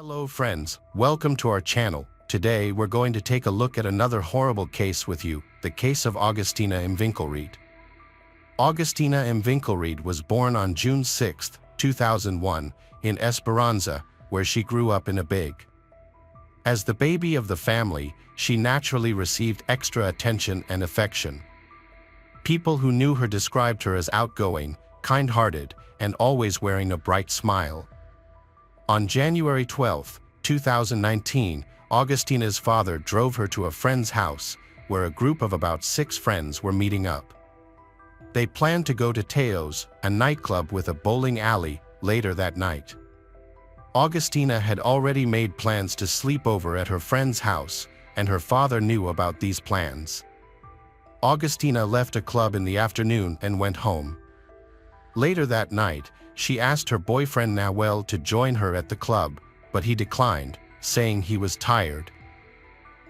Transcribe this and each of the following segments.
Hello friends, welcome to our channel. Today we're going to take a look at another horrible case with you, the case of Augustina M. Winkelried. Augustina M. Winkelried was born on June 6, 2001, in Esperanza, where she grew up in a big. As the baby of the family, she naturally received extra attention and affection. People who knew her described her as outgoing, kind-hearted, and always wearing a bright smile. On January 12, 2019, Augustina's father drove her to a friend's house, where a group of about 6 friends were meeting up. They planned to go to Teo's, a nightclub with a bowling alley, later that night. Augustina had already made plans to sleep over at her friend's house, and her father knew about these plans. Augustina left a club in the afternoon and went home. Later that night, she asked her boyfriend Noel to join her at the club, but he declined, saying he was tired.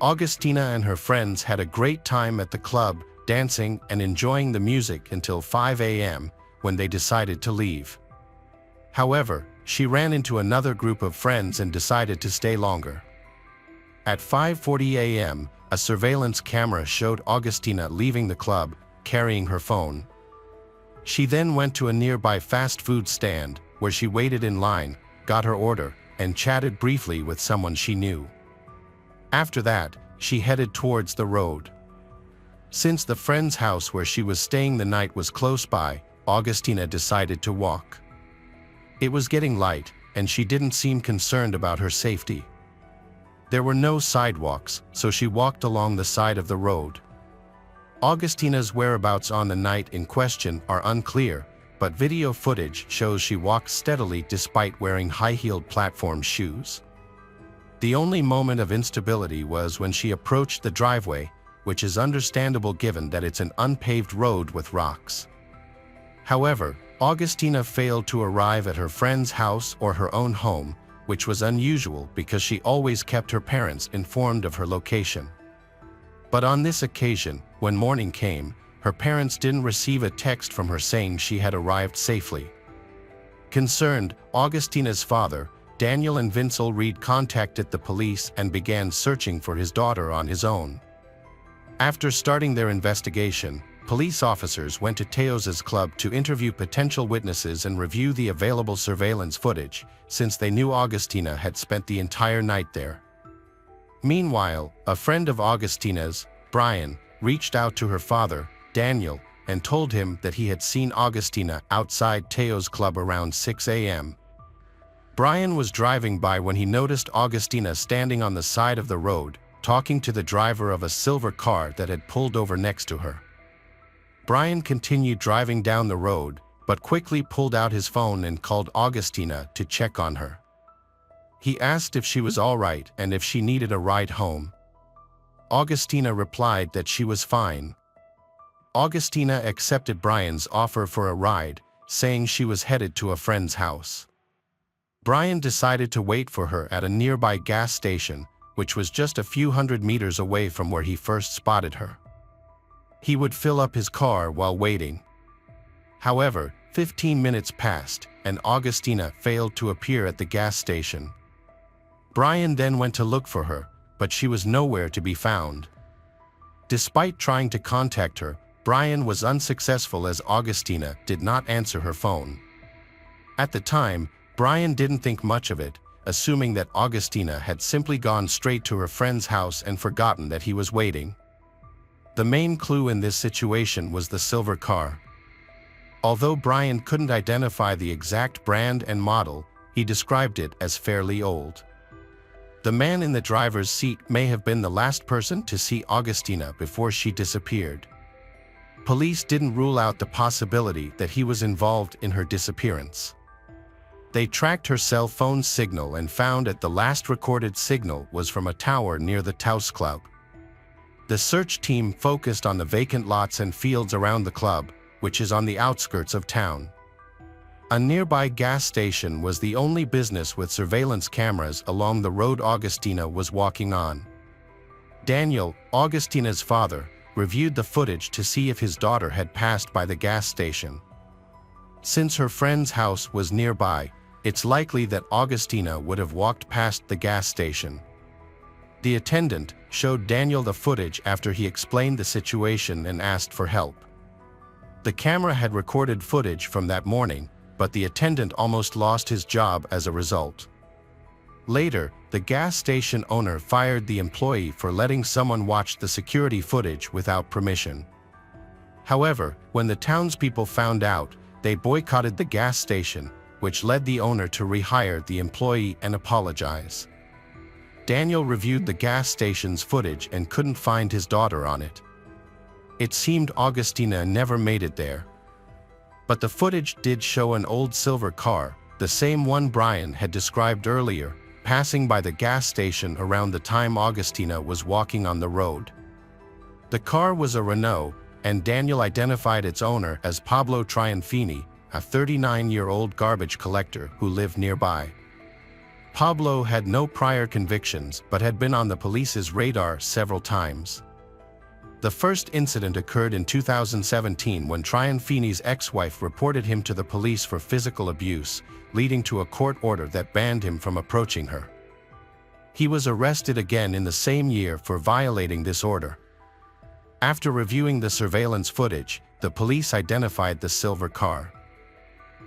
Augustina and her friends had a great time at the club, dancing and enjoying the music until 5 a.m., when they decided to leave. However, she ran into another group of friends and decided to stay longer. At 5:40 a.m., a surveillance camera showed Augustina leaving the club, carrying her phone. She then went to a nearby fast food stand, where she waited in line, got her order, and chatted briefly with someone she knew. After that, she headed towards the road. Since the friend's house where she was staying the night was close by, Augustina decided to walk. It was getting light, and she didn't seem concerned about her safety. There were no sidewalks, so she walked along the side of the road. Augustina's whereabouts on the night in question are unclear, but video footage shows she walked steadily despite wearing high-heeled platform shoes. The only moment of instability was when she approached the driveway, which is understandable given that it's an unpaved road with rocks. However, Augustina failed to arrive at her friend's house or her own home, which was unusual because she always kept her parents informed of her location. But on this occasion, when morning came, her parents didn't receive a text from her saying she had arrived safely. Concerned, Augustina's father, Daniel and Winkelried, contacted the police and began searching for his daughter on his own. After starting their investigation, police officers went to Teo's club to interview potential witnesses and review the available surveillance footage, since they knew Augustina had spent the entire night there. Meanwhile, a friend of Augustina's, Brian, reached out to her father, Daniel, and told him that he had seen Augustina outside Teo's club around 6 a.m. Brian was driving by when he noticed Augustina standing on the side of the road, talking to the driver of a silver car that had pulled over next to her. Brian continued driving down the road, but quickly pulled out his phone and called Augustina to check on her. He asked if she was all right and if she needed a ride home. Augustina replied that she was fine. Augustina accepted Brian's offer for a ride, saying she was headed to a friend's house. Brian decided to wait for her at a nearby gas station, which was just a few hundred meters away from where he first spotted her. He would fill up his car while waiting. However, 15 minutes passed, and Augustina failed to appear at the gas station. Brian then went to look for her, but she was nowhere to be found. Despite trying to contact her, Brian was unsuccessful as Augustina did not answer her phone. At the time, Brian didn't think much of it, assuming that Augustina had simply gone straight to her friend's house and forgotten that he was waiting. The main clue in this situation was the silver car. Although Brian couldn't identify the exact brand and model, he described it as fairly old. The man in the driver's seat may have been the last person to see Augustina before she disappeared. Police didn't rule out the possibility that he was involved in her disappearance. They tracked her cell phone signal and found that the last recorded signal was from a tower near the Taos Club. The search team focused on the vacant lots and fields around the club, which is on the outskirts of town. A nearby gas station was the only business with surveillance cameras along the road Augustina was walking on. Daniel, Augustina's father, reviewed the footage to see if his daughter had passed by the gas station. Since her friend's house was nearby, it's likely that Augustina would have walked past the gas station. The attendant showed Daniel the footage after he explained the situation and asked for help. The camera had recorded footage from that morning, but the attendant almost lost his job as a result. Later, the gas station owner fired the employee for letting someone watch the security footage without permission. However, when the townspeople found out, they boycotted the gas station, which led the owner to rehire the employee and apologize. Daniel reviewed the gas station's footage and couldn't find his daughter on it. It seemed Augustina never made it there. But the footage did show an old silver car, the same one Brian had described earlier, passing by the gas station around the time Augustina was walking on the road. The car was a Renault, and Daniel identified its owner as Pablo Trianfini, a 39-year-old garbage collector who lived nearby. Pablo had no prior convictions but had been on the police's radar several times. The first incident occurred in 2017 when Trianfini's ex-wife reported him to the police for physical abuse, leading to a court order that banned him from approaching her. He was arrested again in the same year for violating this order. After reviewing the surveillance footage, the police identified the silver car.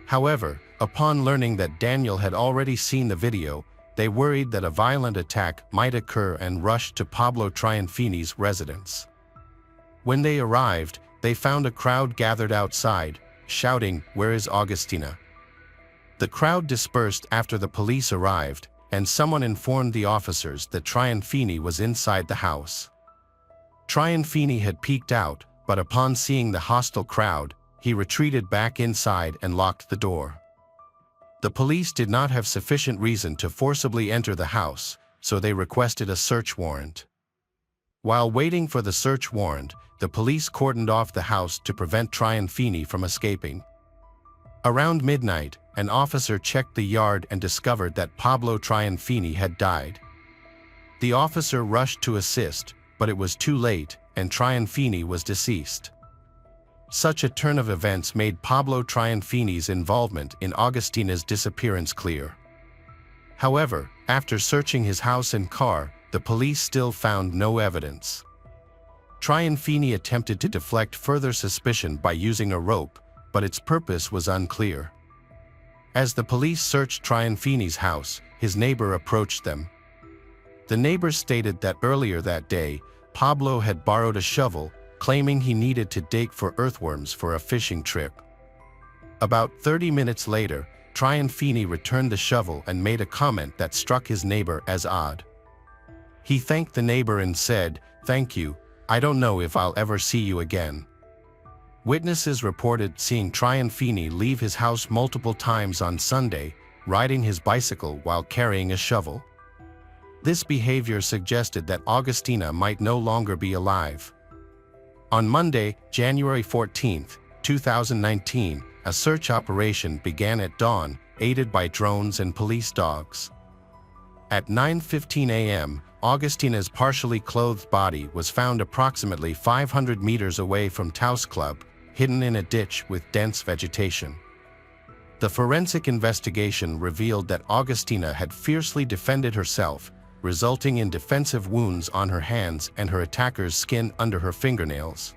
However, upon learning that Daniel had already seen the video, they worried that a violent attack might occur and rushed to Pablo Trianfini's residence. When they arrived, they found a crowd gathered outside, shouting, "Where is Augustina?" The crowd dispersed after the police arrived, and someone informed the officers that Trianfini was inside the house. Trianfini had peeked out, but upon seeing the hostile crowd, he retreated back inside and locked the door. The police did not have sufficient reason to forcibly enter the house, so they requested a search warrant. While waiting for the search warrant, the police cordoned off the house to prevent Trianfini from escaping. Around midnight, an officer checked the yard and discovered that Pablo Trianfini had died. The officer rushed to assist, but it was too late, and Trianfini was deceased. Such a turn of events made Pablo Trianfini's involvement in Augustina's disappearance clear. However, after searching his house and car, the police still found no evidence. Trianfini attempted to deflect further suspicion by using a rope, but its purpose was unclear. As the police searched Trianfini's house, his neighbor approached them. The neighbor stated that earlier that day, Pablo had borrowed a shovel, claiming he needed to dig for earthworms for a fishing trip. About 30 minutes later, Trianfini returned the shovel and made a comment that struck his neighbor as odd. He thanked the neighbor and said, "Thank you, I don't know if I'll ever see you again." Witnesses reported seeing Trianfini leave his house multiple times on Sunday, riding his bicycle while carrying a shovel. This behavior suggested that Augustina might no longer be alive. On Monday, January 14, 2019, a search operation began at dawn, aided by drones and police dogs. At 9:15 a.m., Augustina's partially clothed body was found approximately 500 meters away from Taos Club, hidden in a ditch with dense vegetation. The forensic investigation revealed that Augustina had fiercely defended herself, resulting in defensive wounds on her hands and her attacker's skin under her fingernails.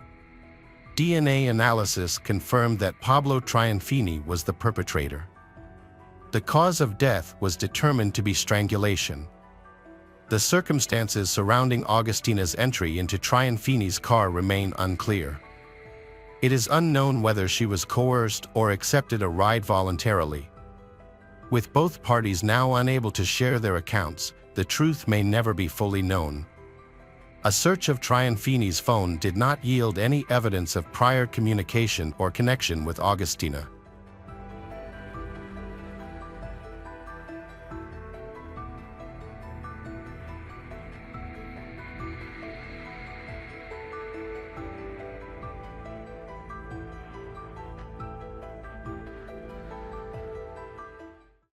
DNA analysis confirmed that Pablo Trianfini was the perpetrator. The cause of death was determined to be strangulation. The circumstances surrounding Augustina's entry into Trianfini's car remain unclear. It is unknown whether she was coerced or accepted a ride voluntarily. With both parties now unable to share their accounts, the truth may never be fully known. A search of Trianfini's phone did not yield any evidence of prior communication or connection with Augustina.